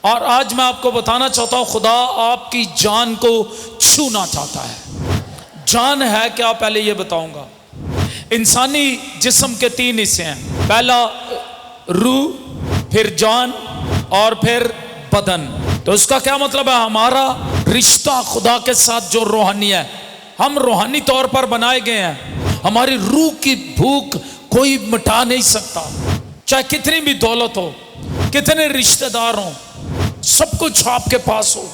और आज मैं आपको बताना चाहता हूं, खुदा आपकी जान को छूना चाहता है। जान है क्या, पहले ये बताऊंगा। इंसानी जिस्म के 3 हिस्से हैं, पहला रूह, फिर जान और फिर बदन। तो इसका क्या मतलब है? हमारा रिश्ता खुदा के साथ जो रूहानी है, हम रूहानी तौर पर बनाए गए हैं। हमारी रूह की भूख कोई मिटा नहीं सकता, चाहे कितनी भी दौलत हो, कितने रिश्तेदार हो, सब कुछ आपके पास हो,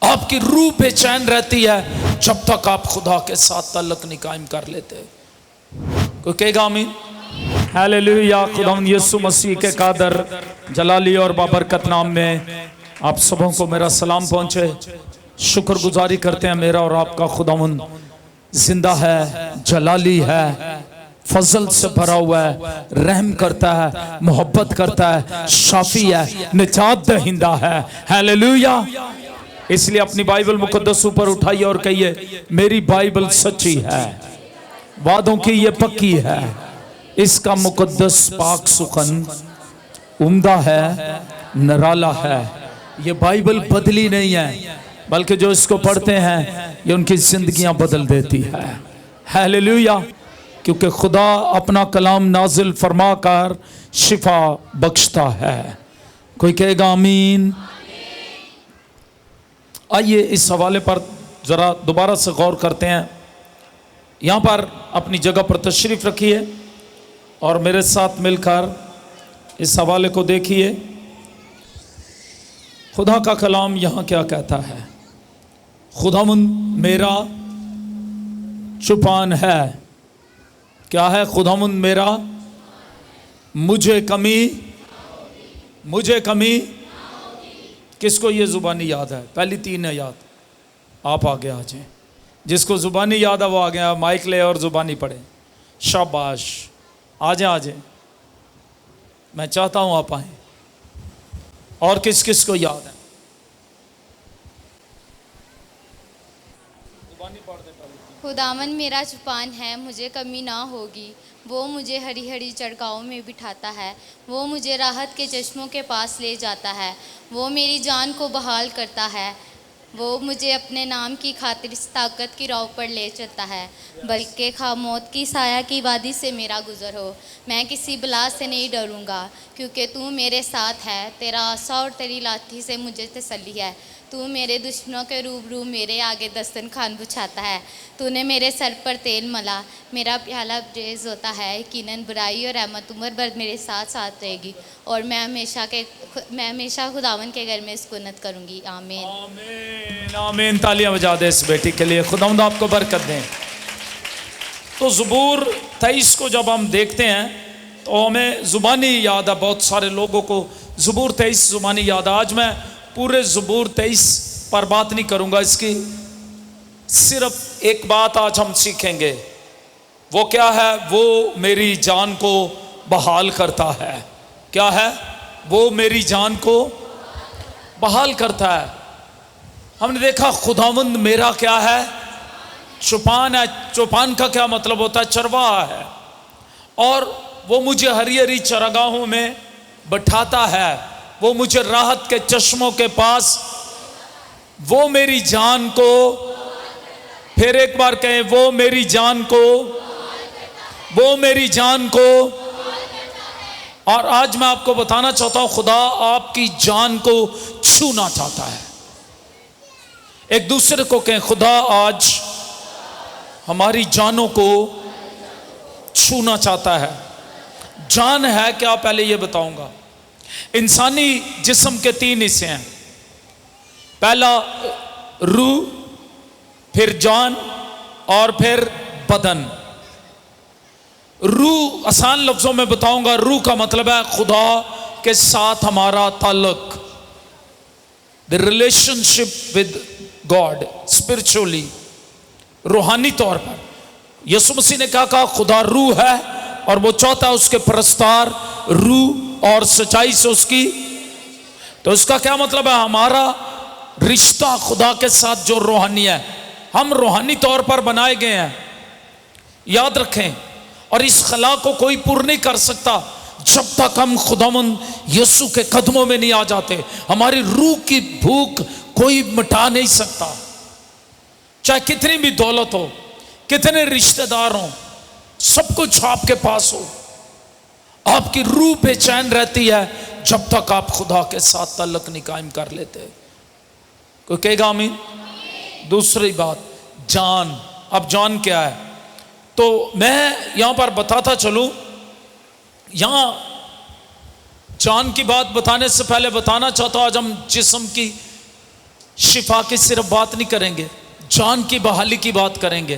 आपकी रूह बेचैन रहती है जब तक आप खुदा के साथ ताल्लुक नहीं कायम कर लेते। कोई कहेगा आमीन? हालेलुया। खुदा यीशु मसीह के कादर, जलाली और बाबरकत नाम में आप सबों को मेरा सलाम पहुंचे। शुक्रगुजारी करते हैं, मेरा और आपका खुदावंद जिंदा है, जलाली है, फजल से भरा हुआ है, रहम करता है, मोहब्बत करता है, शाफी है, निजात दहिंदा है। हालेलुया। इसलिए अपनी बाइबल मुकद्दस ऊपर उठाइए और कहिए, मेरी बाइबल सच्ची है, वादों की ये पक्की है, इसका मुकद्दस पाक सुखन उम्दा है, निराला है। ये बाइबल बदली नहीं है, बल्कि जो इसको पढ़ते हैं ये उनकी जिंदगियां बदल देती है। हालेलुया। क्योंकि खुदा अपना कलाम नाजिल फरमा कर शिफा बख्शता है। कोई कहेगा आमीन? आइए इस हवाले पर जरा दोबारा से गौर करते हैं। यहाँ पर अपनी जगह पर तशरीफ रखिए और मेरे साथ मिलकर इस हवाले को देखिए। खुदा का कलाम यहाँ क्या कहता है? खुदावंद मेरा चुपान है। क्या है? खुदावंद मेरा, मुझे कमी। किसको ये जुबानी याद है? पहली 3 है याद। आप आगे आ जाए, जिसको जुबानी याद है वो आ गया, माइक ले और जुबानी पढ़े। शाबाश, आ जाए। मैं चाहता हूं आप आए। और किस किस को याद है? खुदावन मेरा चुपान है, मुझे कमी ना होगी। वो मुझे हरी हरी चढ़गाहों में बिठाता है, वो मुझे राहत के चश्मों के पास ले जाता है, वो मेरी जान को बहाल करता है, वो मुझे अपने नाम की खातिर इस ताकत की राह पर ले चलता है। बल्कि खामोद की साया की वादी से मेरा गुजर हो, मैं किसी बला से नहीं डरूंगा, क्योंकि तू मेरे साथ है। तेरा आसा और तेरी लाठी से मुझे तसल्ली है। तू मेरे दुश्मनों के रूबरू मेरे आगे दस्तन खान बिछाता है। तूने मेरे सर पर तेल मला, मेरा प्याला ब्रेज होता है। यकीनन बुराई और रहमत उम्र भर मेरे साथ साथ रहेगी, और मैं हमेशा खुदावन के घर में सुकूनत करूंगी। आमीन आमीन आमीन। तालियां बजा दे इस बेटी के लिए, खुदावंद आपको बरकत दें। तो ज़बूर 23 को जब हम देखते हैं तो हमें ज़ुबानी याद है। बहुत सारे लोगों को ज़बूर 23 ज़ुबानी याद है। आज मैं पूरे ज़बूर 23 पर बात नहीं करूंगा, इसकी सिर्फ एक बात आज हम सीखेंगे। वो क्या है? वो मेरी जान को बहाल करता है। क्या है? वो मेरी जान को बहाल करता है। हमने देखा खुदावंद मेरा क्या है? चुपान है। चुपान का क्या मतलब होता है? चरवाहा है। और वो मुझे हरी हरी चरागाहों में बैठाता है, वो मुझे राहत के चश्मों के पास, वो मेरी जान को, फिर एक बार कहें, वो मेरी जान को। और आज मैं आपको बताना चाहता हूं, खुदा आपकी जान को छूना चाहता है। एक दूसरे को कहें, खुदा आज हमारी जानों को छूना चाहता है। जान है क्या, पहले ये बताऊंगा। इंसानी जिस्म के 3 हिस्से हैं, पहला रूह, फिर जान और फिर बदन। रूह आसान लफ्जों में बताऊंगा, रूह का मतलब है खुदा के साथ हमारा ताल्लुक, the relationship with God spiritually, रूहानी तौर पर। यीशु मसीह ने क्या कहा? खुदा रूह है और वो चाहता है उसके परस्तार रूह और सच्चाई से उसकी। तो इसका क्या मतलब है? हमारा रिश्ता खुदा के साथ जो रूहानी है, हम रूहानी तौर पर बनाए गए हैं, याद रखें। और इस खला को कोई पूर्ण नहीं कर सकता जब तक हम खुदावंद यीशु के कदमों में नहीं आ जाते, हमारी रूह की भूख कोई मिटा नहीं सकता। चाहे कितनी भी दौलत हो, कितने रिश्तेदार हो, सब कुछ आपके पास हो, आपकी रूह बेचैन रहती है जब तक आप खुदा के साथ ताल्लुक नहीं कायम कर लेते। कोई कहेगा आमीन। दूसरी बात, जान। अब जान क्या है, तो मैं यहां पर बताता चलूं। यहां जान की बात बताने से पहले बताना चाहता हूं, आज हम जिस्म की शिफा की सिर्फ बात नहीं करेंगे, जान की बहाली की बात करेंगे।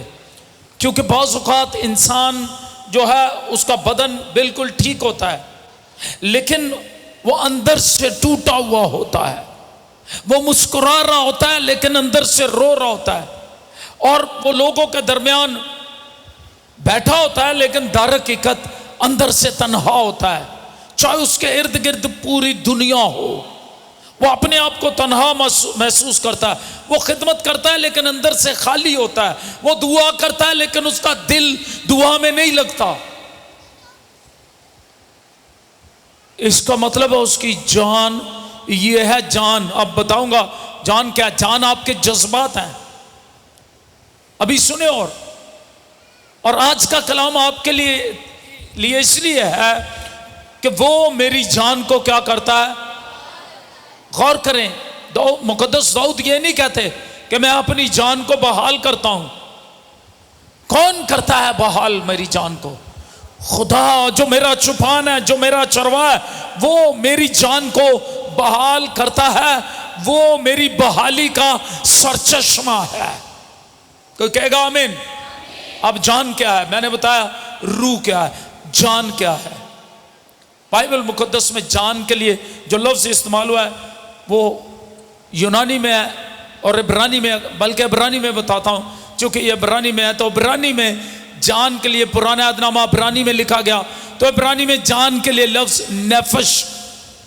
क्योंकि बाज़ औक़ात इंसान जो है उसका बदन बिल्कुल ठीक होता है, लेकिन वो अंदर से टूटा हुआ होता है। वो मुस्कुरा रहा होता है लेकिन अंदर से रो रहा होता है। और वो लोगों के दरमियान बैठा होता है लेकिन दर हकीकत अंदर से तन्हा होता है। चाहे उसके इर्द गिर्द पूरी दुनिया हो, वो अपने आप को तन्हा महसूस करता है। वो खिदमत करता है लेकिन अंदर से खाली होता है। वो दुआ करता है लेकिन उसका दिल दुआ में नहीं लगता। इसका मतलब है उसकी जान, ये है जान। अब बताऊंगा जान क्या। जान आपके जज्बात हैं। अभी सुने। और आज का कलाम आपके लिए इसलिए है कि वो मेरी जान को क्या करता है। गौर करें, मुकद्दस दाऊद ये नहीं कहते कि मैं अपनी जान को बहाल करता हूं। कौन करता है बहाल मेरी जान को? खुदा जो मेरा चुपान है, जो मेरा चरवा है, वो मेरी जान को बहाल करता है। वो मेरी बहाली का सरचश्मा है। कोई कहेगा आमीन। अब जान क्या है? मैंने बताया रूह क्या है, जान क्या है। बाइबल मुकद्दस में जान के लिए जो लफ्ज इस्तेमाल हुआ है वो यूनानी में है और इब्रानी में, बल्कि इब्रानी में बताता हूं क्योंकि ये इब्रानी में है। तो इब्रानी में जान के लिए पुराना अहदनामा इब्रानी में लिखा गया, तो इब्रानी में जान के लिए लफ्ज नेफश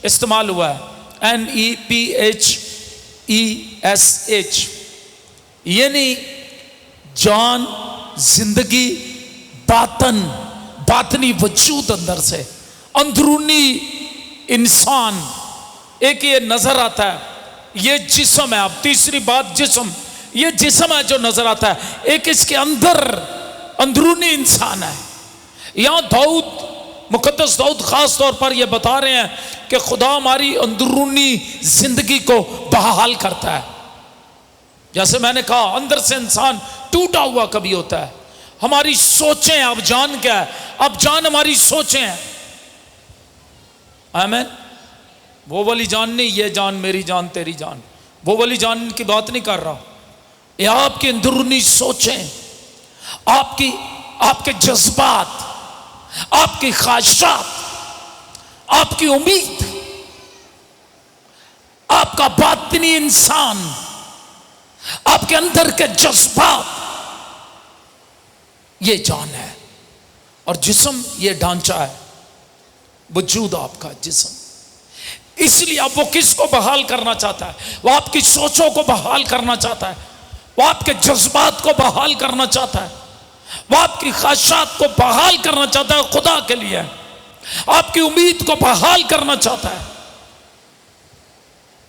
इस्तेमाल हुआ है, NEPHESH। यानी जान, जिंदगी, बातन, बातनी वजूद, अंदर से अंदरूनी इंसान। एक ये नजर आता है, ये जिस्म है। अब तीसरी बात, जिस्म। ये जिस्म है जो नजर आता है। एक इसके अंदर अंदरूनी इंसान है। यहां दाऊद, मुकद्दस दाऊद खास तौर पर यह बता रहे हैं कि खुदा हमारी अंदरूनी जिंदगी को बहाल करता है। जैसे मैंने कहा, अंदर से इंसान टूटा हुआ कभी होता है। हमारी सोचें, अब जान क्या है? अब जान हमारी सोचें हैं। आमीन। वो वाली जान नहीं, ये जान, मेरी जान, तेरी जान, वो वाली जान की बात नहीं कर रहा। ये आपकी अंदरूनी सोचें, आपके जज्बात, आपकी ख्वाहिशात, आपकी उम्मीद, आपका बातिनी इंसान, आपके अंदर के जज्बात, ये जान है। और जिस्म ये ढांचा है, वजूद आपका जिस्म। इसलिए अब वो किसको बहाल करना चाहता है? वो आपकी सोचों को बहाल करना चाहता है, वो आपके जज्बात को बहाल करना चाहता है, वो आपकी ख्वाहिशात को बहाल करना चाहता है। खुदा के लिए आपकी उम्मीद को बहाल करना चाहता है।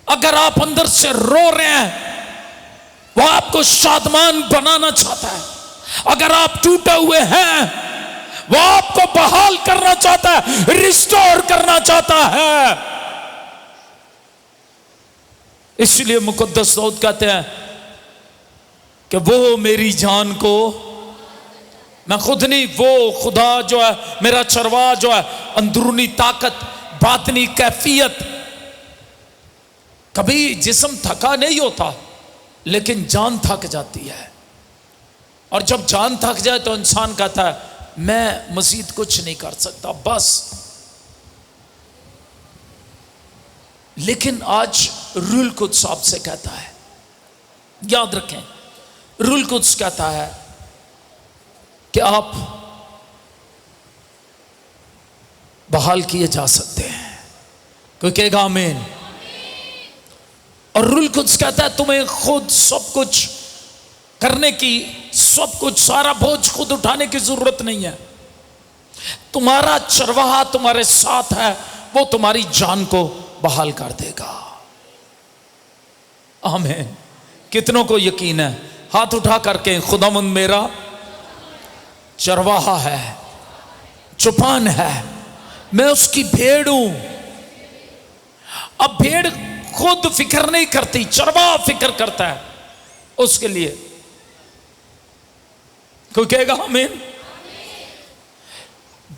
अगर आप अंदर से रो रहे हैं, वो आपको शादमान बनाना चाहता है। अगर आप टूटे हुए हैं, वो आपको बहाल करना चाहता है, रिस्टोर करना चाहता है। इसलिए मुकद्दस दाऊद कहते हैं कि वो मेरी जान को, मैं खुद नहीं, वो खुदा जो है मेरा चरवा जो है, अंदरूनी ताकत, बातनी कैफियत। कभी जिस्म थका नहीं होता लेकिन जान थक जाती है। और जब जान थक जाए तो इंसान कहता है मैं मजीद कुछ नहीं कर सकता, बस। लेकिन आज रूहुल कुद्स आपसे कहता है, याद रखें, रूहुल कुद्स कहता है कि आप बहाल किए जा सकते हैं। कोई कहेगा आमीन। और रूहुल कुद्स कहता है तुम्हें खुद सब कुछ करने की, सब कुछ, सारा बोझ खुद उठाने की जरूरत नहीं है। तुम्हारा चरवाहा तुम्हारे साथ है, वो तुम्हारी जान को बहाल कर देगा। आमीन। कितनों को यकीन है? हाथ उठा करके, खुदावंद मेरा चरवाहा है, चौपान है, मैं उसकी भेड़ हूं। अब भेड़ खुद फिक्र नहीं करती, चरवाहा फिक्र करता है उसके लिए। कोई कहेगा आमीन?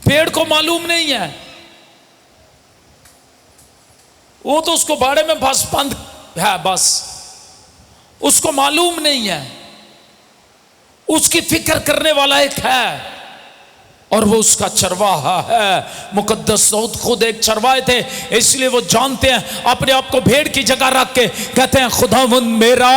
भेड़ को मालूम नहीं है, वो तो उसको बाड़े में बस बंद है, बस उसको मालूम नहीं है। उसकी फिक्र करने वाला एक है और वो उसका चरवाहा है। मुकद्दस दाऊद खुद एक चरवाहे थे, इसलिए वो जानते हैं, अपने आप को भेड़ की जगह रख के कहते हैं खुदावंद मेरा।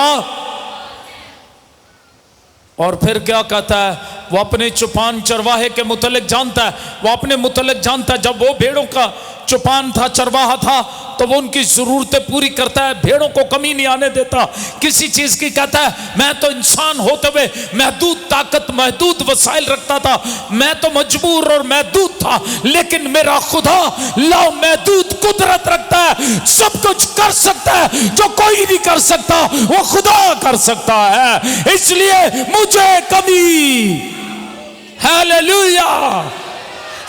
और फिर क्या कहता है? वो अपने चौपान चरवाहे के मुतल्लिक जानता है, वो अपने मुतल्लिक जानता है। जब वो भेड़ों का चौपान था, चरवाहा था, तो वो उनकी जरूरतें पूरी करता है, भेड़ों को कमी नहीं आने देता किसी चीज की। कहता है मैं तो इंसान होते हुए महदूद ताकत, महदूद वसाइल रखता था, मैं तो मजबूर और महदूद था, लेकिन मेरा खुदा लामहदूद कुदरत रखता है, सब कुछ कर सकता है, जो कोई नहीं कर सकता वो खुदा कर सकता है। इसलिए मुझे कभी, हालेलुया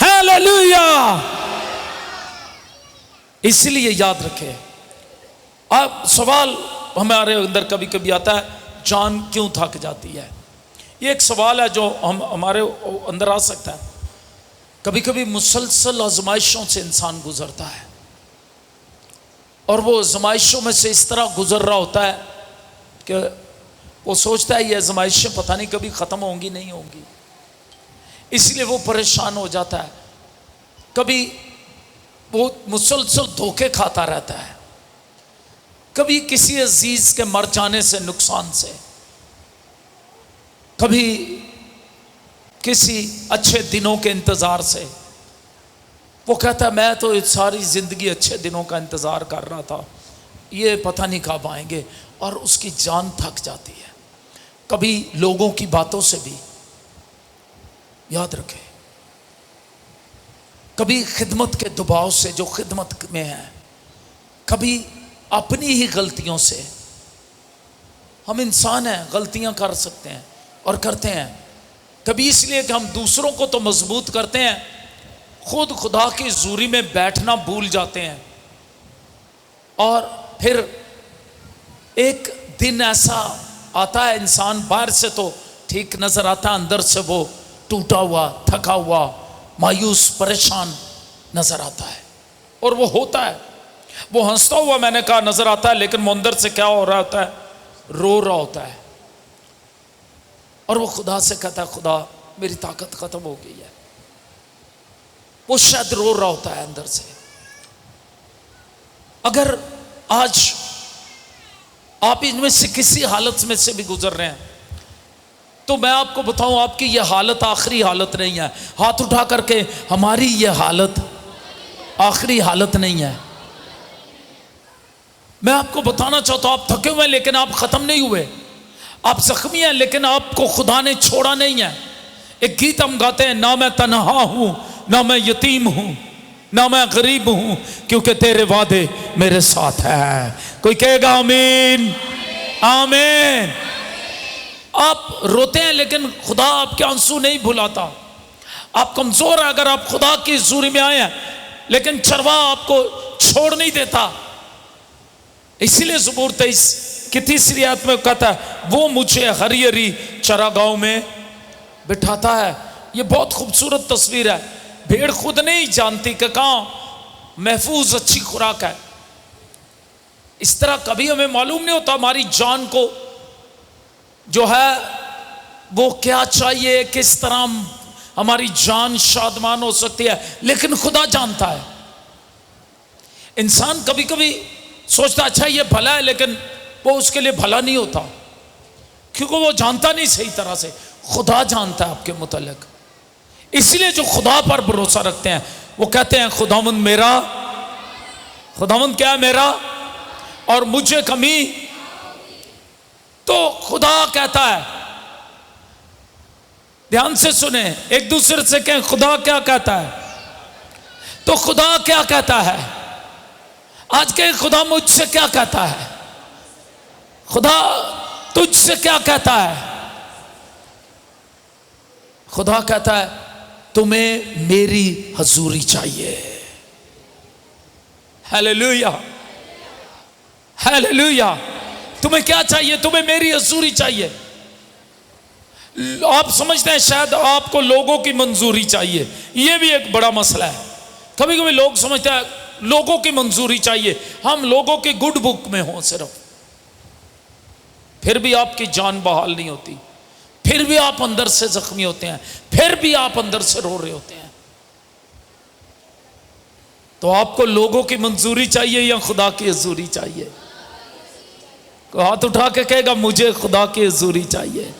हालेलुया। इसलिए याद रखें। अब सवाल हमारे अंदर कभी कभी आता है, जान क्यों थक जाती है? ये एक सवाल है जो हमारे अंदर आ सकता है। कभी कभी मुसलसल आजमाइशों से इंसान गुजरता है और वो आजमाइशों में से इस तरह गुजर रहा होता है कि वो सोचता है ये आजमाइशें पता नहीं कभी ख़त्म होंगी नहीं होंगी, इसलिए वो परेशान हो जाता है। कभी वो मुसलसल धोखे खाता रहता है, कभी किसी अजीज के मर जाने से, नुकसान से, कभी किसी अच्छे दिनों के इंतजार से। वो कहता है मैं तो सारी जिंदगी अच्छे दिनों का इंतजार कर रहा था, ये पता नहीं कब आएंगे, और उसकी जान थक जाती है। कभी लोगों की बातों से भी, याद रखें, कभी खिदमत के दबाव से जो खिदमत में है, कभी अपनी ही गलतियों से। हम इंसान हैं, गलतियां कर सकते हैं और करते हैं। कभी इसलिए कि हम दूसरों को तो मजबूत करते हैं, खुद खुदा की हुजूरी में बैठना भूल जाते हैं। और फिर एक दिन ऐसा आता है, इंसान बाहर से तो ठीक नजर आता है, अंदर से वो टूटा हुआ, थका हुआ, मायूस, परेशान नजर आता है। और वो होता है, वो हंसता हुआ मैंने कहा नजर आता है, लेकिन वो अंदर से क्या हो रहा होता है? रो रहा होता है। और वो खुदा से कहता है खुदा मेरी ताकत खत्म हो गई है। वो शायद रो रहा होता है अंदर से। अगर आज आप इनमें से किसी हालत में से भी गुजर रहे हैं, तो मैं आपको बताऊं, आपकी यह हालत आखिरी हालत नहीं है। हाथ उठा करके, हमारी यह हालत आखिरी हालत नहीं है। मैं आपको बताना चाहता हूं, आप थके हुए हैं लेकिन आप खत्म नहीं हुए, आप जख्मी हैं लेकिन आपको खुदा ने छोड़ा नहीं है। एक गीत हम गाते हैं, ना मैं तन्हा हूं, ना मैं यतीम हूं, ना मैं गरीब हूं, क्योंकि तेरे वादे मेरे साथ है। कोई कहेगा आमीन आमीन। आप रोते हैं लेकिन खुदा आपके आंसू नहीं भुलाता। आप कमजोर हैं, अगर आप खुदा की हुजूरी में आए हैं, लेकिन चरवाहा आपको छोड़ नहीं देता। इसीलिए ज़बूर 23 की 3री आयत में कहता है, वो मुझे हरी हरी चरागाहों में बिठाता है। ये बहुत खूबसूरत तस्वीर है। भेड़ खुद नहीं जानती कि कहाँ महफूज अच्छी खुराक है। इस तरह कभी हमें मालूम नहीं होता हमारी जान को जो है वो क्या चाहिए, किस तरह हमारी जान शादमान हो सकती है, लेकिन खुदा जानता है। इंसान कभी कभी सोचता अच्छा ये भला है, लेकिन वो उसके लिए भला नहीं होता, क्योंकि वो जानता नहीं सही तरह से। खुदा जानता है आपके मुतल्लिक। इसलिए जो खुदा पर भरोसा रखते हैं वो कहते हैं खुदावंद मेरा, खुदावंद क्या है? मेरा, और मुझे कमी। तो खुदा कहता है, ध्यान से सुने, एक दूसरे से कहें खुदा क्या कहता है। तो खुदा क्या कहता है? आज के खुदा मुझसे क्या कहता है? खुदा तुझसे क्या कहता है? खुदा कहता है तुम्हें मेरी हजूरी चाहिए। Hallelujah, hallelujah. तुम्हें क्या चाहिए? तुम्हें मेरी हजूरी चाहिए। आप समझते हैं शायद आपको लोगों की मंजूरी चाहिए, यह भी एक बड़ा मसला है। कभी कभी लोग समझते हैं लोगों की मंजूरी चाहिए, हम लोगों की गुड बुक में हों सिर्फ, फिर भी आपकी जान बहाल नहीं होती, फिर भी आप अंदर से जख्मी होते हैं, फिर भी आप अंदर से रो रहे होते हैं। तो आपको लोगों की मंजूरी चाहिए या खुदा की हजूरी चाहिए? तो हाथ उठा के कहेगा मुझे खुदा की हजूरी चाहिए।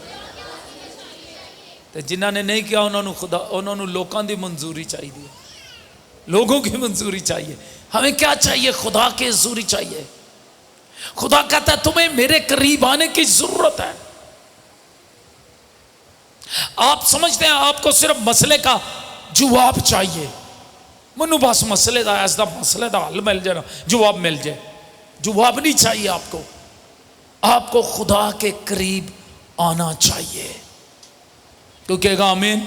तो जिन्होंने नहीं किया उन्होंने लोगों की मंजूरी चाहिए, लोगों की मंजूरी चाहिए। हमें क्या चाहिए? खुदा की हजूरी चाहिए। खुदा कहता है तुम्हें मेरे करीब आने की जरूरत है। आप समझते हैं आपको सिर्फ मसले का जवाब चाहिए, मनु बस मसले का ऐसा मसले का हल मिल जाए, जवाब मिल जाए। जवाब नहीं चाहिए आपको, आपको खुदा के करीब आना चाहिए। तो कहेगा आमीन।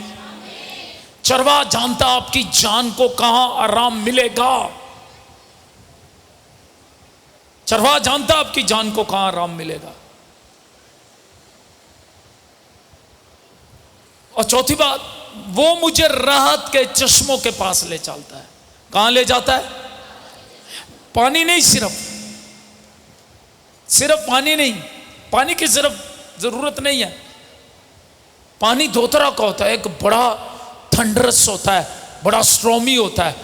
चरवा जानता आपकी जान को कहां आराम मिलेगा। चरवा जानता आपकी जान को कहां आराम मिलेगा। और चौथी बात, वो मुझे राहत के चश्मों के पास ले चलता है। कहां ले जाता है? पानी नहीं, सिर्फ पानी नहीं, पानी की सिर्फ जरूरत नहीं है। पानी दो तरह का होता है, एक बड़ा थंडरस होता है, बड़ा स्ट्रॉमी होता है,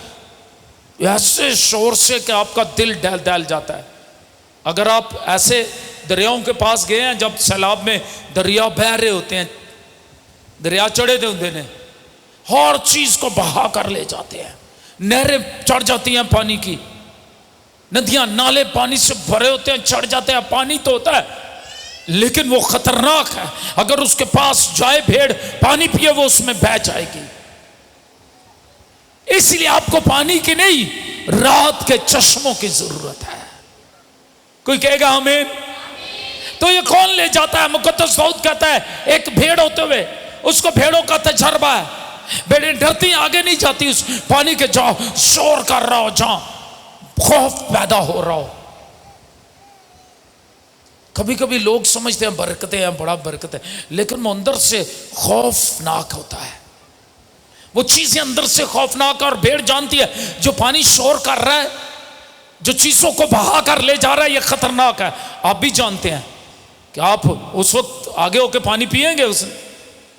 ऐसे शोर से कि आपका दिल दहल दहल जाता है। अगर आप ऐसे दरियाओं के पास गए हैं जब सैलाब में दरिया बह रहे होते हैं, दरिया चढ़े थे होते हैं, हर चीज को बहा कर ले जाते हैं, नहरें चढ़ जाती हैं पानी की, नदियां नाले पानी से भरे होते हैं, चढ़ जाते हैं। पानी तो होता है लेकिन वो खतरनाक है, अगर उसके पास जाए भेड़ पानी पिए वो उसमें बह जाएगी। इसलिए आपको पानी की नहीं, राहत के चश्मों की जरूरत है। कोई कहेगा आमीन। तो ये कौन ले जाता है? मुकद्दस दाऊद कहता है एक भेड़ होते हुए, उसको भेड़ों का तजर्बा है, भेड़ें डरती आगे नहीं जाती उस पानी के, जहां शोर कर रहा हो, जहां खौफ पैदा हो रहा हो। कभी कभी लोग समझते हैं बरकतें हैं, बड़ा बरकत है, लेकिन वो अंदर से खौफनाक होता है, वो चीजें अंदर से खौफनाक। और भेड़ जानती है जो पानी शोर कर रहा है, जो चीजों को बहा कर ले जा रहा है, ये खतरनाक है। आप भी जानते हैं कि आप उस वक्त आगे होके पानी पिएंगे, उस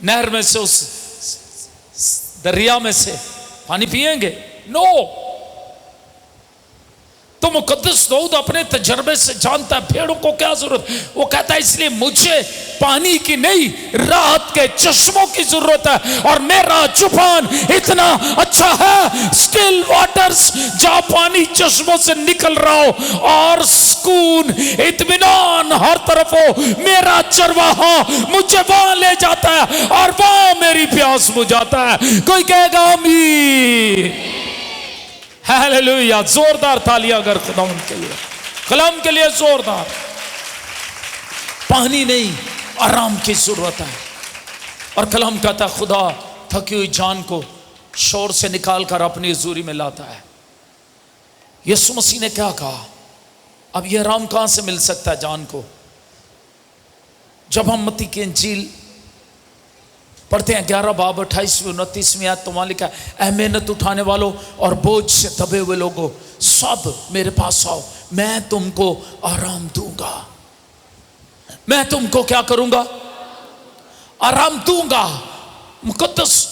नहर में से, उस दरिया में से पानी पिएंगे? नो। तो मुकद्दस दाऊद अपने तजर्बे से जानता है भेड़ों को क्या जरूरत। वो कहता है इसलिए मुझे पानी की नहीं, राहत के चश्मों की जरूरत है। और मेरा जुबान इतना अच्छा है, स्टिल वाटर्स, जहां पानी चश्मों से निकल रहा हो और सुकून इत्मीनान हर तरफ हो, मेरा चरवाहा मुझे वहां ले जाता है और वहां मेरी प्यास बुझाता है। कोई कहेगा आमीन। हालेलुया। जोरदार तालियां अगर खुदा के लिए, कलाम के लिए जोरदार। पानी नहीं, आराम की जरूरत है। और कलाम कहता है खुदा थकी हुई जान को शोर से निकाल कर अपनी हजूरी में लाता है। यीशु मसीह ने क्या कहा? अब यह आराम कहां से मिल सकता है जान को? जब हम मत्ती की इंजील पढ़ते हैं 11 बाब 28वीं 29वीं आयत, तो वहां लिखा है, ऐ मेहनत उठाने वालों और बोझ से दबे हुए लोगों, सब मेरे पास आओ, मैं तुमको आराम दूंगा। मैं तुमको क्या करूंगा? आराम दूंगा। मुकद्दस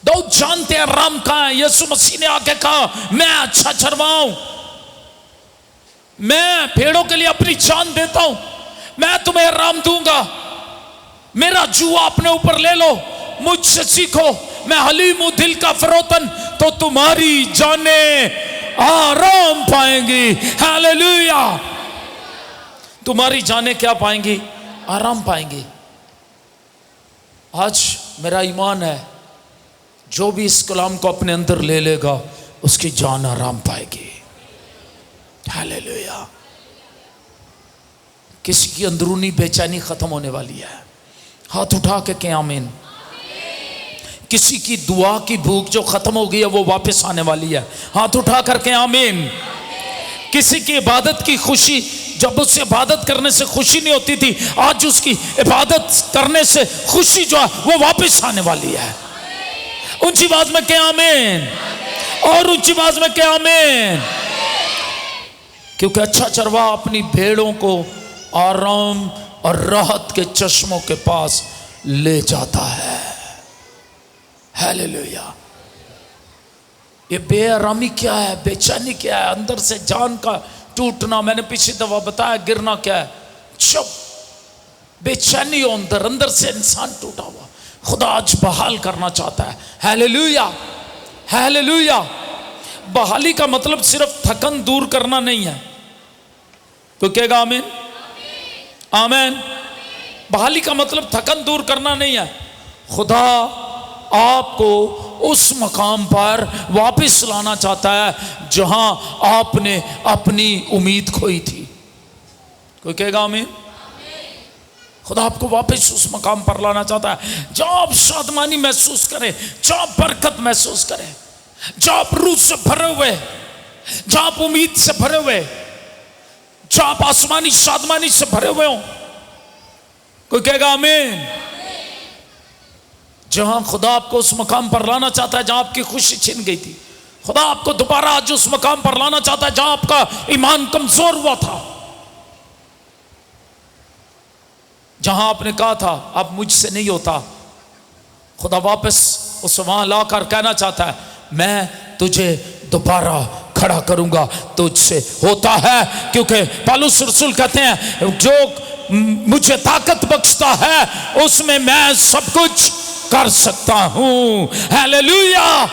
दाऊद जानते हैं आराम कहां है। यीशु मसीह ने आके कहा मैं अच्छा चरवाऊं, मैं भेड़ों के लिए अपनी जान देता हूं, मैं तुम्हें आराम दूंगा। मेरा जुआ अपने ऊपर ले लो, मुझसे सीखो, मैं हलीम हूं दिल का फरोतन, तो तुम्हारी जाने आराम पाएंगी। हालेलुया। तुम्हारी जाने क्या पाएंगी? आराम पाएंगी। आज मेरा ईमान है जो भी इस कलाम को अपने अंदर ले लेगा उसकी जान आराम पाएगी। हालेलुया। किसी की अंदरूनी बेचैनी खत्म होने वाली है, हाथ उठा के कहें आमीन। किसी की दुआ की भूख जो खत्म हो गई है वो वापस आने वाली है, हाथ उठा करके आमीन। किसी की इबादत की खुशी, जब उससे इबादत करने से खुशी नहीं होती थी, आज उसकी इबादत करने से खुशी जो है वो वापस आने वाली है। ऊंची आवाज में क्या आमीन, और ऊंची आवाज में क्या आमीन। क्योंकि अच्छा चरवाहा अपनी भेड़ों को आराम और राहत के चश्मों के पास ले जाता है। हालेलुया। ये बेआरामी क्या है, बेचैनी क्या है, अंदर से जान का टूटना, मैंने पिछली दफा बताया गिरना क्या है, चुप बेचैनी हो अंदर, अंदर से इंसान टूटा हुआ खुदा आज बहाल करना चाहता है। Hallelujah, hallelujah. बहाली का मतलब सिर्फ थकन दूर करना नहीं है, तो कहेगा आमीन, आमीन। बहाली का मतलब थकन दूर करना नहीं है, खुदा आपको उस मकाम पर वापस लाना चाहता है जहां आपने अपनी उम्मीद खोई थी। कोई कहेगा आमीन। खुदा आपको वापस उस मकाम पर लाना चाहता है जहां आप शादमानी महसूस करें, जहां आप बरकत महसूस करें, जहां आप रूह से भरे हुए, जहां आप उम्मीद से भरे हुए, जहां आप आसमानी शादमानी से भरे हुए हो। कोई कहेगा आमीन। जहां खुदा आपको उस मकाम पर लाना चाहता है जहां आपकी खुशी छिन गई थी, खुदा आपको दोबारा आज उस मकाम पर लाना चाहता है जहां आपका ईमान कमजोर हुआ था, जहां आपने कहा था अब मुझसे नहीं होता। खुदा वापस उस वहां लाकर कहना चाहता है मैं तुझे दोबारा खड़ा करूंगा, तुझसे होता है। क्योंकि पौलुस रसूल कहते हैं जो मुझे ताकत बख्शता है उसमें मैं सब कुछ कर सकता हूं। हालेलुया।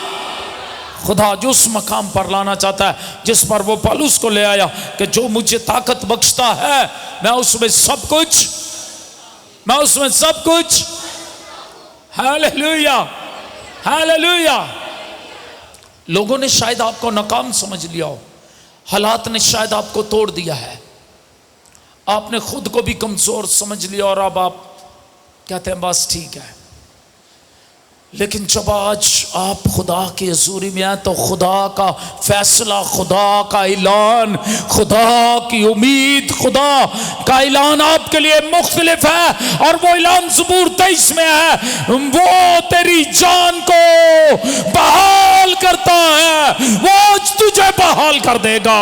खुदा जो उस मकाम पर लाना चाहता है जिस पर वो पौलुस को ले आया कि जो मुझे ताकत बख्शता है मैं उसमें सब कुछ, मैं उसमें सब कुछ। Hallelujah, hallelujah. लोगों ने शायद आपको नाकाम समझ लिया हो, हालात ने शायद आपको तोड़ दिया है, आपने खुद को भी कमजोर समझ लिया और अब आप कहते हैं बस ठीक है। लेकिन जब आज आप खुदा की हजूरी में आए तो खुदा का फैसला, खुदा का ऐलान, खुदा की उम्मीद, खुदा का ऐलान आपके लिए मुख्तलिफ है। और वो ऐलान ज़बूर 23 में है, वो तेरी जान को बहाल करता है, वो आज तुझे बहाल कर देगा,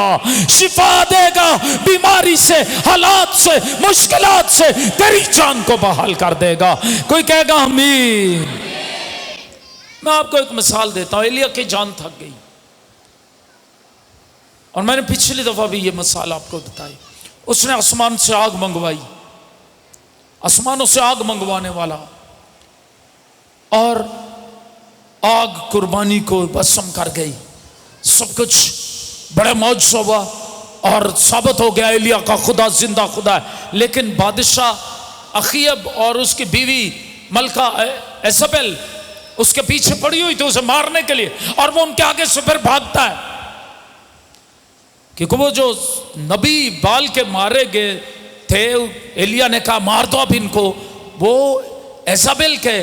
शिफा देगा, बीमारी से, हालात से, मुश्किलात से तेरी जान को बहाल कर देगा। कोई कहेगा आमीन। मैं आपको एक मिसाल देता हूं, एलिया की जान थक गई और मैंने पिछली दफा भी ये मिसाल आपको बताई। उसने आसमान से आग मंगवाई, आसमानों से आग मंगवाने वाला, और आग कुर्बानी को भस्म कर गई, सब कुछ बड़े मौजूद हुआ और साबित हो गया एलिया का खुदा जिंदा खुदा है। लेकिन बादशाह अखीब और उसकी बीवी मलका एजबेल उसके पीछे पड़ी हुई थी उसे मारने के लिए, और वो उनके आगे से फिर भागता है क्योंकि वो जो नबी बाल के मारे गए थे, एलिया ने कहा मार दो अब इनको। वो एजबेल के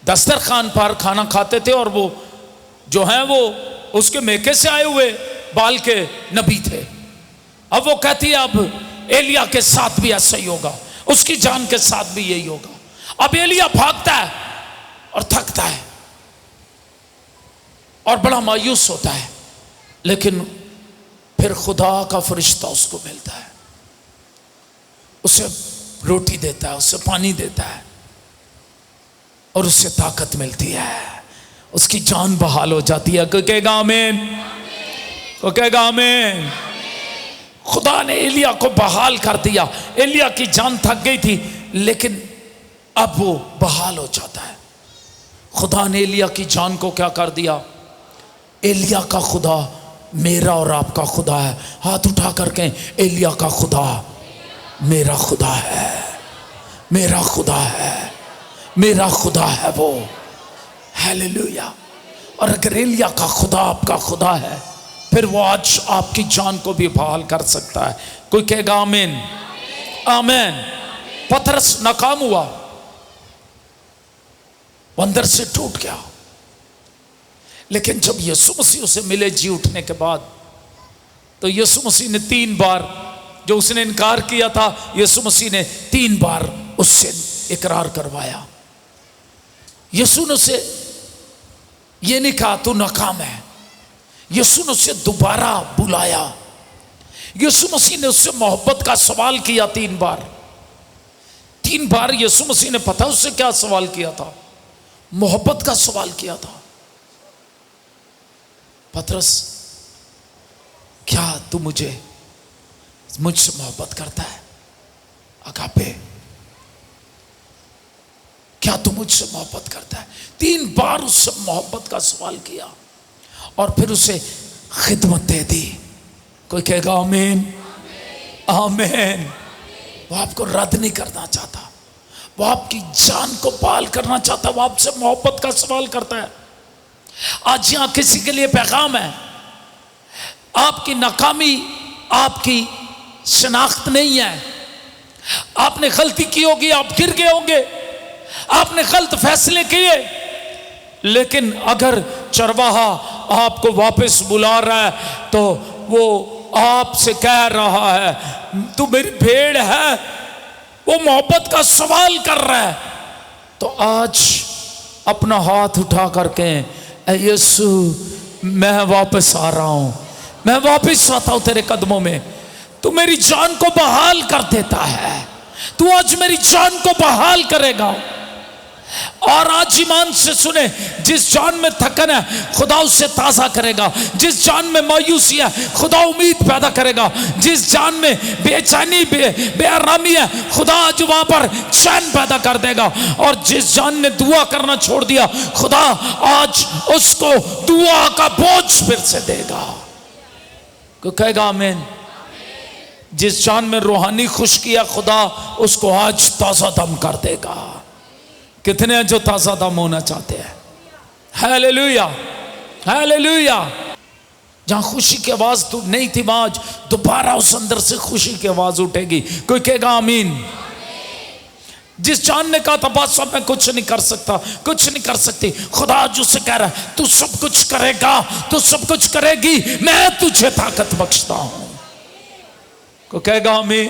दस्तरखान पर खाना खाते थे और वो जो है वो उसके मेके से आए हुए बाल के नबी थे। अब वो कहती है अब एलिया के साथ भी ऐसा ही होगा, उसकी जान के साथ भी यही होगा। अब एलिया भागता है और थकता है और बड़ा मायूस होता है, लेकिन फिर खुदा का फरिश्ता उसको मिलता है, उसे रोटी देता है, उसे पानी देता है और उससे ताकत मिलती है, उसकी जान बहाल हो जाती है। कोई कहेगा आमीन, कोई कहेगा आमीन। खुदा ने एलिया को बहाल कर दिया, एलिया की जान थक गई थी लेकिन अब वो बहाल हो जाता है। खुदा ने एलिया की जान को क्या कर दिया? एलिया का खुदा मेरा और आपका खुदा है। हाथ उठा करके एलिया का खुदा मेरा खुदा है, मेरा खुदा है, मेरा खुदा है वो। हालेलुया। और अगर एलिया का खुदा आपका खुदा है, फिर वो आज आपकी जान को भी बहाल कर सकता है। कोई कहेगा आमीन? आमीन। पतरस नाकाम हुआ, वो अंदर से टूट गया, लेकिन जब यीशु मसीह उसे मिले जी उठने के बाद, तो यीशु मसीह ने 3 बार, जो उसने इनकार किया था, यीशु मसीह ने 3 बार उससे इकरार करवाया। यीशु ने उसे ये नहीं कहा तू नाकाम है, यीशु ने उसे दोबारा बुलाया। यीशु मसीह ने उससे मोहब्बत का सवाल किया 3 बार। 3 बार यीशु मसीह ने पता उससे क्या सवाल किया था? मोहब्बत का सवाल किया था। पतरस, क्या तू मुझसे मोहब्बत करता है? अगापे, क्या तू मुझसे मोहब्बत करता है? 3 बार उससे मोहब्बत का सवाल किया और फिर उसे खिदमत दे दी। कोई कहेगा आमीन? आमीन। वो आपको रद्द नहीं करना चाहता, वो आपकी जान को बहाल करना चाहता है, वो आपसे मोहब्बत का सवाल करता है। आज यहां किसी के लिए पैगाम है, आपकी नाकामी आपकी शनाख्त नहीं है। आपने गलती की होगी, आप गिर गए होंगे, आपने गलत फैसले किए, लेकिन अगर चरवाहा आपको वापस बुला रहा है तो वो आपसे कह रहा है तू मेरी भेड़ है, वो मोहब्बत का सवाल कर रहा है। तो आज अपना हाथ उठा करके, यीशु मैं वापस आ रहा हूं, मैं वापस आता हूं तेरे कदमों में। तू मेरी जान को बहाल कर देता है, तू आज मेरी जान को बहाल करेगा। और आज ईमान से सुने, जिस जान में थकन है खुदा उससे ताज़ा करेगा, जिस जान में मायूसी है खुदा उम्मीद पैदा करेगा, जिस जान में बेचैनी बेआरामी है खुदा आज वहां पर चैन पैदा कर देगा, और जिस जान ने दुआ करना छोड़ दिया खुदा आज उसको दुआ का बोझ फिर से देगा। कोई कहेगा आमीन? जिस जान में रूहानी खुश्की है खुदा उसको आज ताज़ा दम कर देगा। कितने हैं जो ताज़ा दम होना चाहते हैं? Hallelujah, hallelujah. जहां खुशी की आवाज तो नहीं थी, वहां आज दोबारा उस अंदर से खुशी की आवाज उठेगी। कोई कहेगा आमीन? जिस जान ने कहा था बस अब मैं कुछ नहीं कर सकता, कुछ नहीं कर सकती, खुदा आज उससे कह रहा है तू सब कुछ करेगा, तू सब कुछ करेगी, मैं तुझे ताकत बख्शता हूं। कोई कहेगा आमीन?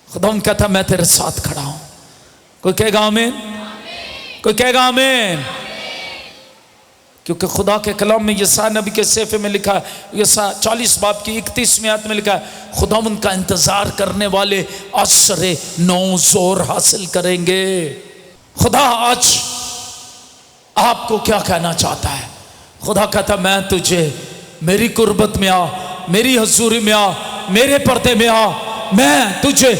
खुदा कहता मैं तेरे साथ खड़ा हूं। कोई कहेगा आमीन? कोई कहेगा आमीन? क्योंकि खुदा के कलाम में यसाया नबी के सेफे में लिखा है, यसाया 40 बाब की 31वीं आयत में लिखा है, खुदा उनका इंतजार करने वाले आश्चर्य नौ जोर हासिल करेंगे। खुदा आज आपको क्या कहना चाहता है? खुदा कहता मैं तुझे मेरी कुर्बत में आ, मेरी हजूरी में आ, मेरे पर्दे में आ, मैं तुझे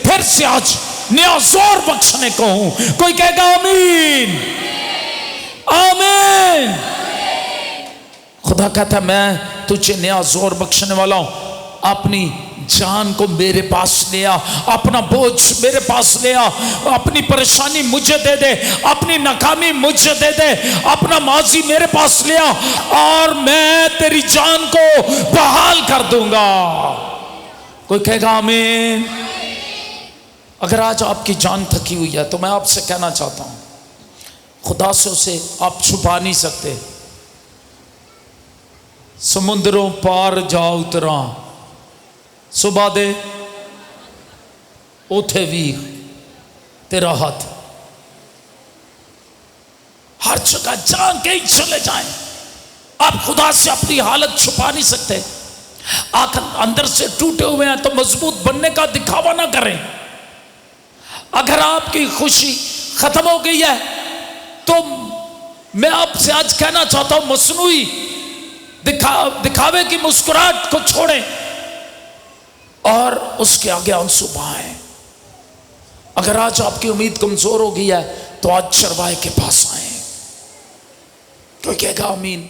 फिर से आज नया जोर बख्शने को हूं। कोई कहेगा आमीन? आमीन। खुदा कहता मैं तुझे नया जोर बख्शने वाला हूं। अपनी जान को मेरे पास ले आ, अपना बोझ मेरे पास ले आ, अपनी परेशानी मुझे दे दे, अपनी नाकामी मुझे दे दे, अपना माजी मेरे पास ले आ और मैं तेरी जान को बहाल कर दूंगा। कोई कहेगा आमीन? अगर आज आपकी जान थकी हुई है तो मैं आपसे कहना चाहता हूं, खुदा से उसे आप छुपा नहीं सकते। समुद्रों पार जा उतरा, सुबह दे उठे भी तेरा हाथ। हर जगह जहां कहीं चले जाएं, आप खुदा से अपनी हालत छुपा नहीं सकते। आप अंदर से टूटे हुए हैं तो मजबूत बनने का दिखावा ना करें। अगर आपकी खुशी खत्म हो गई है तो मैं आपसे आज कहना चाहता हूं, मसनूई दिखावे की मुस्कुराहट को छोड़ें और उसके आगे आंसू बहाएं। अगर आज आपकी उम्मीद कमजोर हो गई है तो आज चरवाहे के पास आए। कोई कहेगा आमीन?